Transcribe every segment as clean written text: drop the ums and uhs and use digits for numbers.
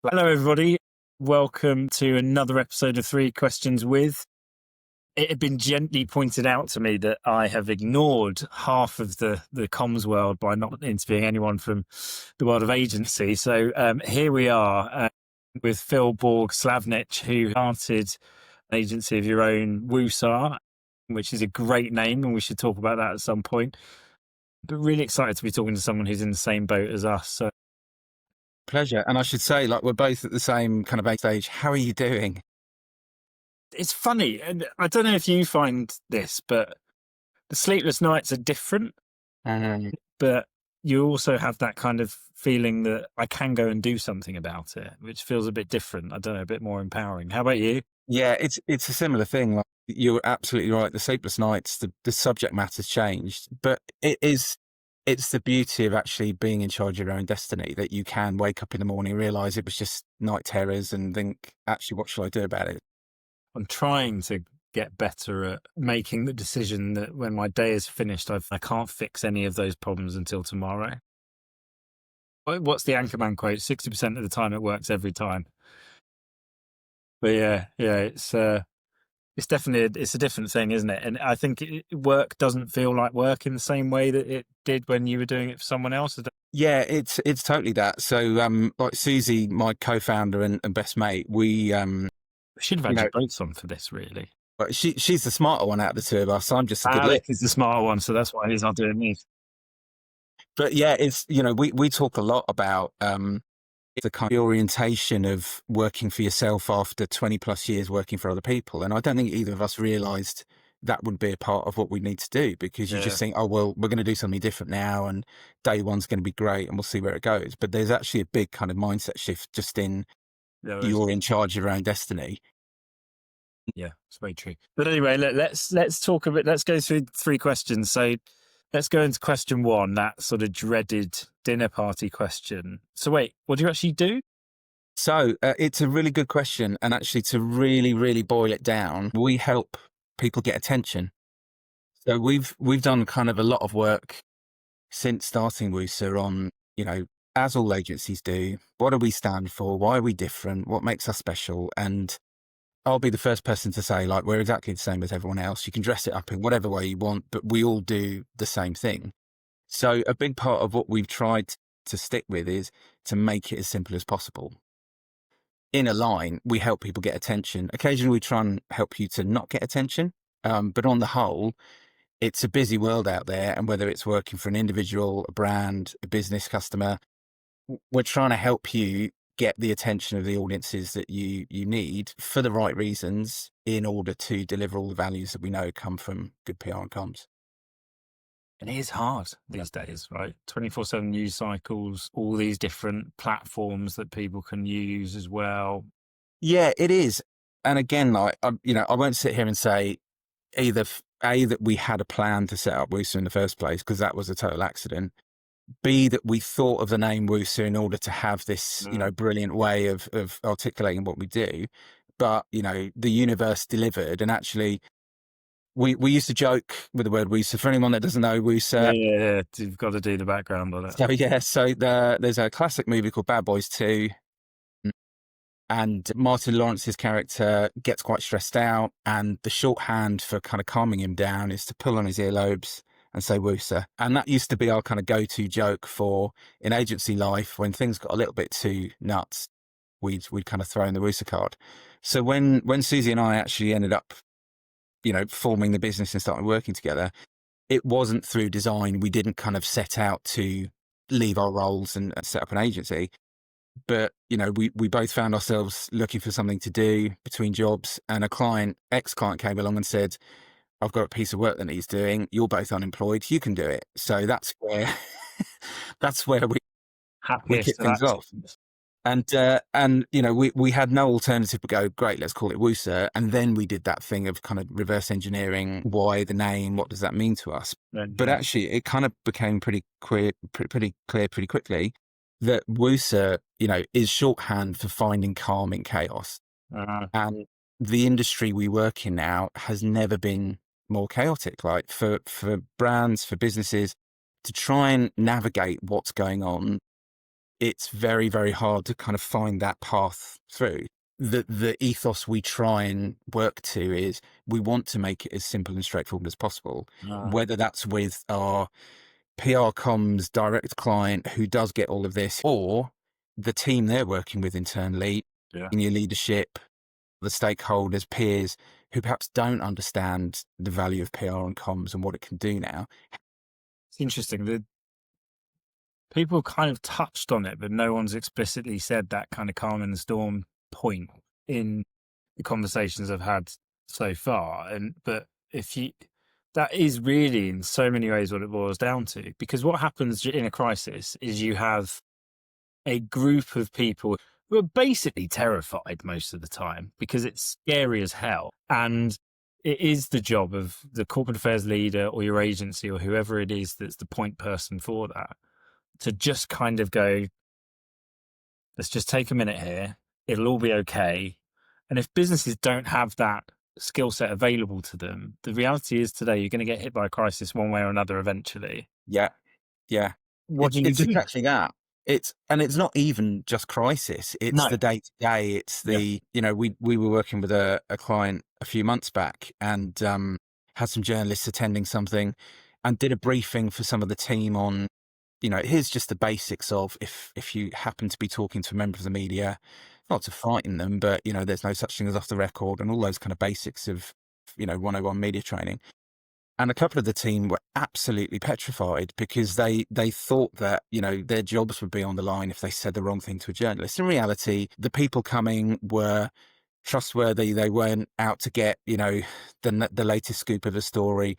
Hello, everybody. Welcome to another episode of Three Questions With. It had been gently pointed out to me that I have ignored half of the comms world by not interviewing anyone from the world of agency. So here we are with Phil Borge-Slavnich, who started an agency of your own, Woosar, which is a great name, and we should talk about that at some point. But really excited to be talking to someone who's in the same boat as us. So Pleasure. And I should say, like, we're both at the same kind of age stage. How are you doing? it's funny, and I don't know if you find this, but the sleepless nights are different, but you also have that kind of feeling that I can go and do something about it, which feels a bit different. I don't know, a bit more empowering. How about you? Yeah, it's a similar thing. Like, you're absolutely right. The sleepless nights, the subject matter's changed, but it's the beauty of actually being in charge of your own destiny, that you can wake up in the morning, realize it was just night terrors, and think, actually, what shall I do about it? I'm trying to get better at making the decision that when my day is finished, I can't fix any of those problems until tomorrow. What's the Anchorman quote? 60% of the time it works every time. But yeah, it's definitely it's a different thing, isn't it? And I think work doesn't feel like work in the same way that it did when you were doing it for someone else. Yeah, it's totally that. So, like Susie, my co-founder and best mate, we We should have you had you know, both on for this, really. but she's the smarter one out of the two of us. I'm just a good lick. Alex is the smarter one, so that's why he's not doing these. But yeah, it's, we talk a lot about the kind of orientation of working for yourself after 20 plus years working for other people. And I don't think either of us realized that would be a part of what we need to do, because you Yeah, just think, oh, well, we're going to do something different now, and day one's going to be great and we'll see where it goes. But there's actually a big kind of mindset shift just in there is. you're in charge of your own destiny. Yeah, it's very true. But anyway, let's talk a bit. Let's go through three questions. So let's go into question one, that sort of dreaded dinner party question. So wait, what do you actually do? So it's a really good question. And actually, to really, really boil it down, we help people get attention. So we've done kind of a lot of work since starting Woosa on, as all agencies do, what do we stand for? Why are we different? What makes us special? And I'll be the first person to say, like, we're exactly the same as everyone else. You can dress it up in whatever way you want, but we all do the same thing. So a big part of what we've tried to stick with is to make it as simple as possible. In a line, we help people get attention. Occasionally we try and help you to not get attention. But on the whole, it's a busy world out there. And whether it's working for an individual, a brand, a business customer, we're trying to help you get the attention of the audiences that you need for the right reasons, in order to deliver all the values that we know come from good PR and comms. And it is hard these days, right? 24/7 news cycles, all these different platforms that people can use as well. Yeah, it is. And again, like, I won't sit here and say either that we had a plan to set up Woosa in the first place, because that was a total accident. B, that we thought of the name Woosa in order to have this, brilliant way of articulating what we do. But, the universe delivered. And actually, we used to joke with the word Woosa. For anyone that doesn't know Woosa, Yeah, you've got to do the background on it. so yeah, there's a classic movie called Bad Boys 2. And Martin Lawrence's character gets quite stressed out, and the shorthand for kind of calming him down is to pull on his earlobes and say Woosa. And that used to be our kind of go-to joke for in agency life. When things got a little bit too nuts, we'd kind of throw in the Woosa card. So when Susie and I actually ended up, forming the business and started working together, it wasn't through design. We didn't kind of set out to leave our roles and set up an agency. But, we both found ourselves looking for something to do between jobs, and ex-client came along and said, I've got a piece of work that needs doing. You're both unemployed. You can do it. So that's where, that's where we Happiest kicked of things off. accidents. And we had no alternative but go, great, let's call it Woosa. And then we did that thing of kind of reverse engineering. Why the name? What does that mean to us? But actually, it kind of became pretty clear pretty quickly that Woosa, is shorthand for finding calm in chaos. And the industry we work in now has never been more chaotic. Like, for brands, for businesses to try and navigate what's going on, it's very, very hard to kind of find that path through. The ethos we try and work to is we want to make it as simple and straightforward as possible, whether that's with our PR comms direct client who does get all of this, or the team they're working with internally, Yeah. in your leadership, the stakeholders, peers who perhaps don't understand the value of PR and comms and what it can do now. It's interesting that people kind of touched on it, but no one's explicitly said that kind of calm in the storm point in the conversations I've had so far. But if you, that is really in so many ways what it boils down to, because what happens in a crisis is you have a group of people who are basically terrified most of the time because it's scary as hell. And it is the job of the corporate affairs leader or your agency or whoever it is that's the point person for that to just kind of go, let's just take a minute here. It'll all be okay. And if businesses don't have that skill set available to them, the reality is today you're going to get hit by a crisis one way or another eventually. Yeah. Yeah. What do you It's do? exactly that. It's not even just crisis. It's No. the day to day. It's the, we were working with a client a few months back and had some journalists attending something and did a briefing for some of the team on, here's just the basics of if you happen to be talking to a member of the media, not to frighten them, but, there's no such thing as off the record and all those kind of basics of, 101 media training. And a couple of the team were absolutely petrified because they thought that, their jobs would be on the line if they said the wrong thing to a journalist. In reality, the people coming were trustworthy. They weren't out to get, the latest scoop of a story.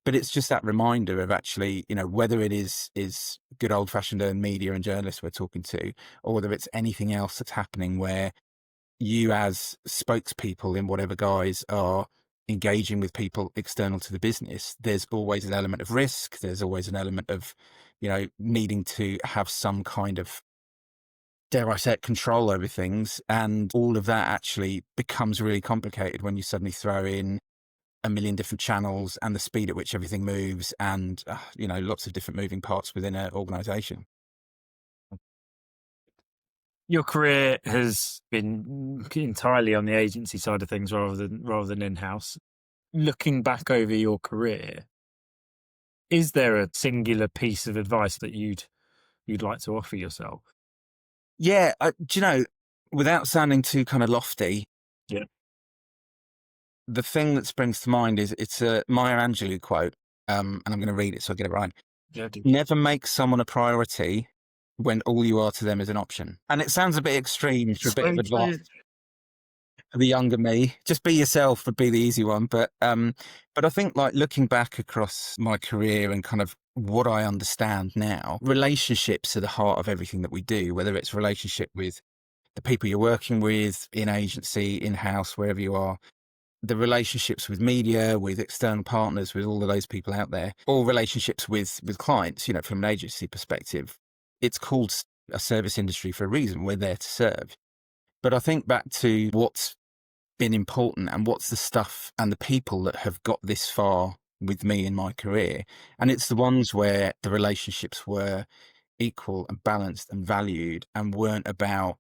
But it's just that reminder of actually, whether it is good old fashioned earned media and journalists we're talking to, or whether it's anything else that's happening where you as spokespeople in whatever guise are engaging with people external to the business, there's always an element of risk. There's always an element of, needing to have some kind of, dare I say it, control over things. And all of that actually becomes really complicated when you suddenly throw in a million different channels and the speed at which everything moves and, lots of different moving parts within an organization. Your career has been entirely on the agency side of things rather than in-house. Looking back over your career, is there a singular piece of advice that you'd like to offer yourself? Yeah. Without sounding too kind of lofty, Yeah. the thing that springs to mind is it's a Maya Angelou quote, and I'm going to read it so I get it right. Yeah, dude. Never make someone a priority when all you are to them is an option. And it sounds a bit extreme for a bit of advice for the younger me. Just be yourself would be the easy one. But I think like looking back across my career and kind of what I understand now, relationships are the heart of everything that we do, whether it's relationship with the people you're working with, in agency, in-house, wherever you are, the relationships with media, with external partners, with all of those people out there, or relationships with clients, from an agency perspective. It's called a service industry for a reason. We're there to serve. But I think back to what's been important and what's the stuff and the people that have got this far with me in my career. And it's the ones where the relationships were equal and balanced and valued and weren't about,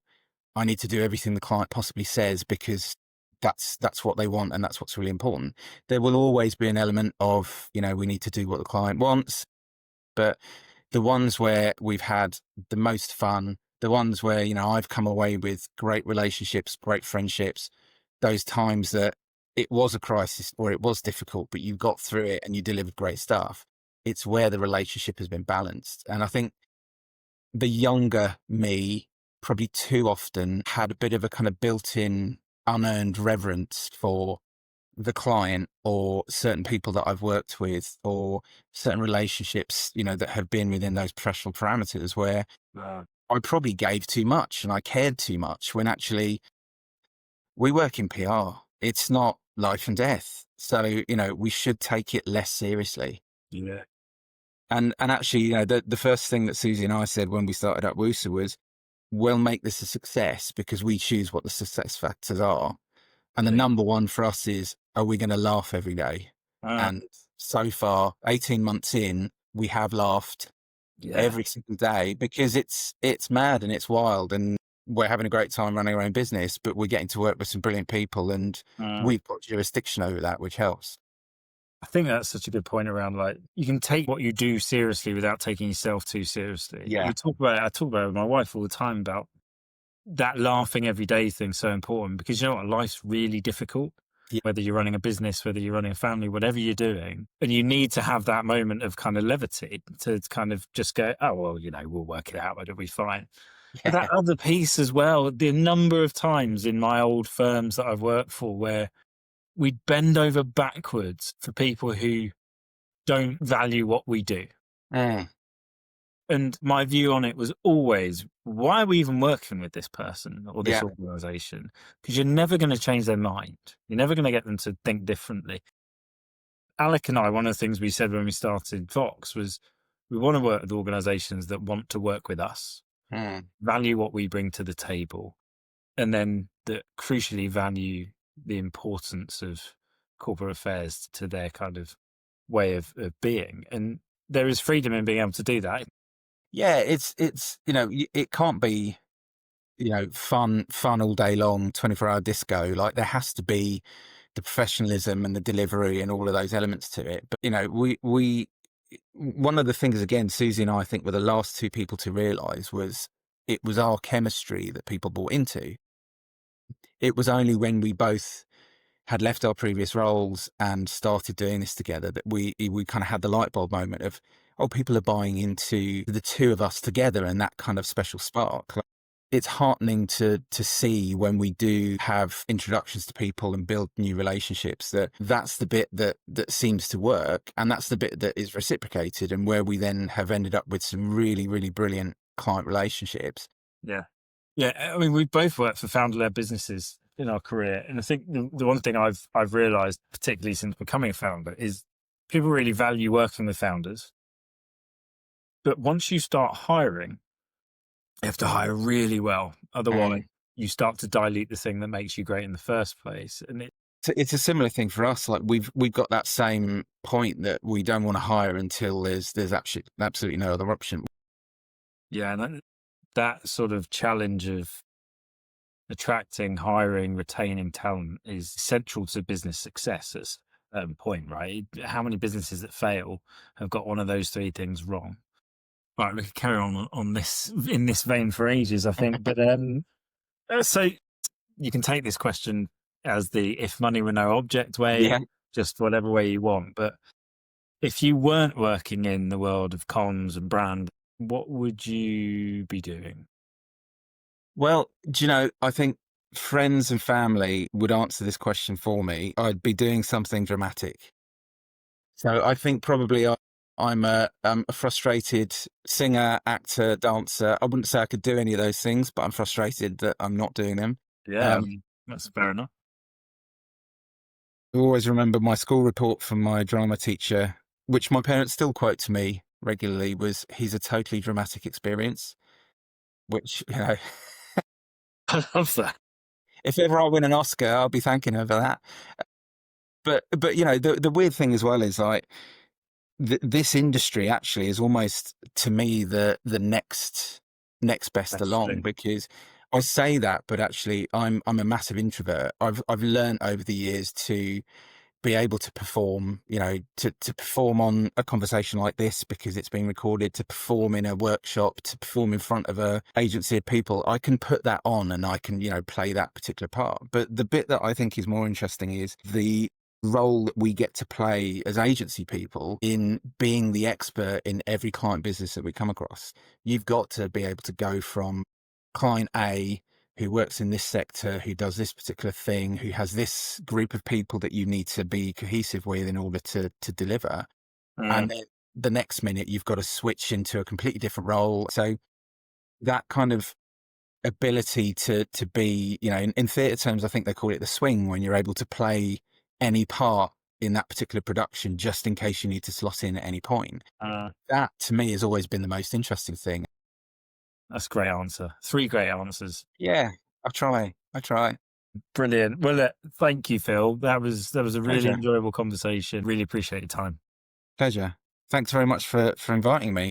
I need to do everything the client possibly says because that's what they want and that's what's really important. There will always be an element of, we need to do what the client wants, but the ones where we've had the most fun, the ones where, I've come away with great relationships, great friendships, those times that it was a crisis or it was difficult, but you got through it and you delivered great stuff. It's where the relationship has been balanced. And I think the younger me probably too often had a bit of a kind of built-in unearned reverence for the client or certain people that I've worked with or certain relationships, that have been within those professional parameters where I probably gave too much and I cared too much when actually we work in PR. It's not life and death. So, we should take it less seriously. Yeah. And actually, the first thing that Susie and I said when we started up Woosa was, we'll make this a success because we choose what the success factors are. And the number one for us is, are we going to laugh every day? And so far, 18 months in, we have laughed Yeah. every single day, because it's mad and it's wild, and we're having a great time running our own business, but we're getting to work with some brilliant people, and Mm. we've got jurisdiction over that, which helps. I think that's such a good point around, like, you can take what you do seriously without taking yourself too seriously. Yeah. I talk about it with my wife all the time about that laughing every day thing so important, because you know what, life's really difficult. Yeah. Whether you're running a business, whether you're running a family, whatever you're doing, and you need to have that moment of kind of levity to kind of just go, oh well, you know, we'll work it out, it'll be fine. But that Yeah. other piece as well, the number of times in my old firms that I've worked for where we'd bend over backwards for people who don't value what we do. Mm. And my view on it was always, why are we even working with this person or this Yeah. organization? Because you're never going to change their mind. You're never going to get them to think differently. Alec and I, one of the things we said when we started Vox was we want to work with organizations that want to work with us, Mm. value what we bring to the table, and then that crucially value the importance of corporate affairs to their kind of way of being. And there is freedom in being able to do that. Yeah, it's it can't be, fun all day long, 24-hour disco. Like, there has to be the professionalism and the delivery and all of those elements to it. But we one of the things, again, Susie and I think were the last two people to realize was it was our chemistry that people bought into. It was only when we both had left our previous roles and started doing this together that we kind of had the light bulb moment of, oh, people are buying into the two of us together and that kind of special spark. Like, it's heartening to see when we do have introductions to people and build new relationships, that's the bit that seems to work, and that's the bit that is reciprocated, and where we then have ended up with some really, really brilliant client relationships. Yeah. Yeah. I mean, we both worked for founder led businesses in our career. And I think the one thing I've realized, particularly since becoming a founder, is people really value working with founders. But once you start hiring, you have to hire really well. Otherwise, Mm. you start to dilute the thing that makes you great in the first place. And It's a similar thing for us. Like, we've got that same point that we don't want to hire until there's absolutely no other option. yeah, and that sort of challenge of attracting, hiring, retaining talent is central to business success at a certain point, right? How many businesses that fail have got one of those three things wrong? Right, we could carry on this in this vein for ages, I think. But so you can take this question as the if money were no object way, Yeah. just whatever way you want. But if you weren't working in the world of comms and brand, what would you be doing? Well, do you know, I think friends and family would answer this question for me. I'd be doing something dramatic. So I think probably I'm a frustrated singer, actor, dancer. I wouldn't say I could do any of those things, but I'm frustrated that I'm not doing them. Yeah, I Um, mean, that's fair enough. I always remember my school report from my drama teacher, which my parents still quote to me regularly, was, he's a totally dramatic experience, which, I love that. if ever I win an Oscar, I'll be thanking her for that. But the weird thing as well is, like, this industry actually is almost, to me, the next best Best along, thing. because I say that, but actually I'm a massive introvert. I've learned over the years to be able to perform, to perform on a conversation like this because it's being recorded, to perform in a workshop, to perform in front of a agency of people. I can put that on and I can, play that particular part. But the bit that I think is more interesting is the role that we get to play as agency people in being the expert in every client business that we come across. You've got to be able to go from client A, who works in this sector, who does this particular thing, who has this group of people that you need to be cohesive with in order to deliver. Mm, And then the next minute you've got to switch into a completely different role. So that kind of ability to be, in theatre terms, I think they call it the swing, when you're able to play any part in that particular production just in case you need to slot in at any point. uh, That, to me, has always been the most interesting thing. that's a great answer. Three great answers. Yeah, I try. Brilliant. Well, thank you, Phil. That was a really Pleasure. enjoyable conversation. Really appreciate your time. Pleasure. Thanks very much for inviting me.